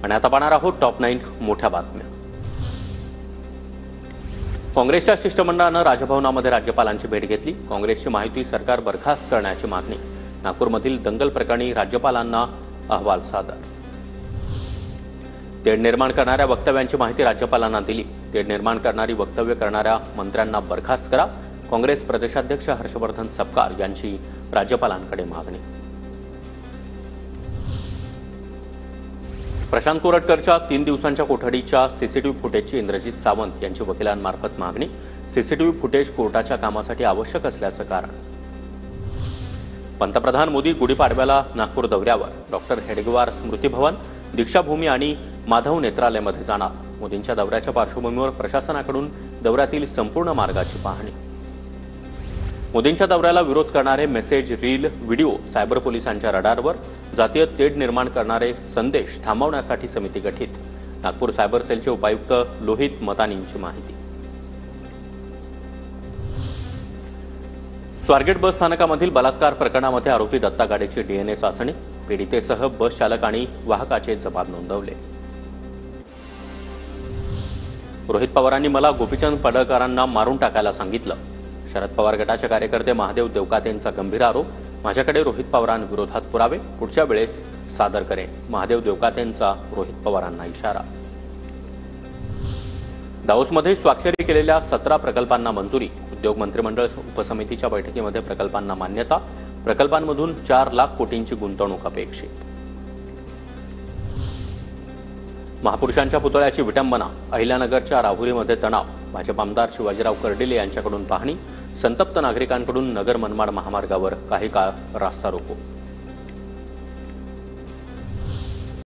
आणि आता पाहणार आहोत टॉप 9 मोठ्या बातम्या। काँग्रेसच्या शिष्टमंडळानं राजभवनामध्ये राज्यपालांची भेट घेतली। काँग्रेसची महायुती सरकार बरखास्त करण्याची मागणी। नागपूरमधील दंगल प्रकरणी राज्यपालांना अहवाल सादर। तेढ निर्माण करणाऱ्या वक्तव्यांची माहिती राज्यपालांना दिली। तेढ निर्माण करणारी वक्तव्य करणाऱ्या मंत्र्यांना बरखास्त करा। काँग्रेस प्रदेशाध्यक्ष हर्षवर्धन सपकाळ यांची राज्यपालांकडे मागणी। प्रशांत कोरटकरच्या 3 दिवसांच्या कोठडीच्या सीसीटीव्ही फुटेजची इंद्रजित सावंत यांची वकिलांमार्फत मागणी। सीसीटीव्ही फुटेज कोर्टाच्या कामासाठी आवश्यक असल्याचं कारण। पंतप्रधान मोदी गुढीपाडव्याला नागपूर दौऱ्यावर। डॉक्टर हेडगेवार स्मृती भवन, दीक्षाभूमी आणि माधव नेत्रालयमध्ये जाणार। मोदींच्या दौऱ्याच्या पार्श्वभूमीवर प्रशासनाकडून दौऱ्यातील संपूर्ण मार्गाची पाहणी। मोदींच्या दौऱ्याला विरोध करणारे मेसेज, रील, व्हिडिओ सायबर पोलिसांच्या रडारवर। जातीय तेढ निर्माण करणारे संदेश थांबवण्यासाठी समिती गठीत। नागपूर सायबर सेलचे उपायुक्त लोहित मतानींची माहिती। स्वारगेट बस स्थानकामधील बलात्कार प्रकरणामध्ये आरोपी दत्ता गाडेची डीएनए चाचणी। पीडितेसह बस चालक आणि वाहकाचे जबाब नोंदवले। रोहित पवारांनी मला गोपीचंद पडळकरांना मारून टाकायला सांगितलं। शरद पवार गटाचे कार्यकर्ते महादेव देवकातेंचा गंभीर आरोप। माझ्याकडे रोहित पवारांविरोधात पुरावे, पुढच्या वेळेस सादर करेन। महादेव देवकातेंचा रोहित पवारांना इशारा। दावोसमध्ये स्वाक्षरी केलेल्या 17 प्रकल्पांना मंजुरी। उद्योग मंत्रिमंडळ उपसमितीच्या बैठकीमध्ये प्रकल्पांना मान्यता। प्रकल्पांमधून 4 लाख कोटींची गुंतवणूक अपेक्षित। महापुरुषांच्या पुतळ्याची विटंबना। अहिल्यानगरच्या राहुरीमध्ये तणाव। भाजप आमदार शिवाजीराव कर्डिले यांच्याकडून पाहणी। संतप्त नागरिकांकडून नगर मनमाड महामार्गावर काही काळ रास्ता रोको।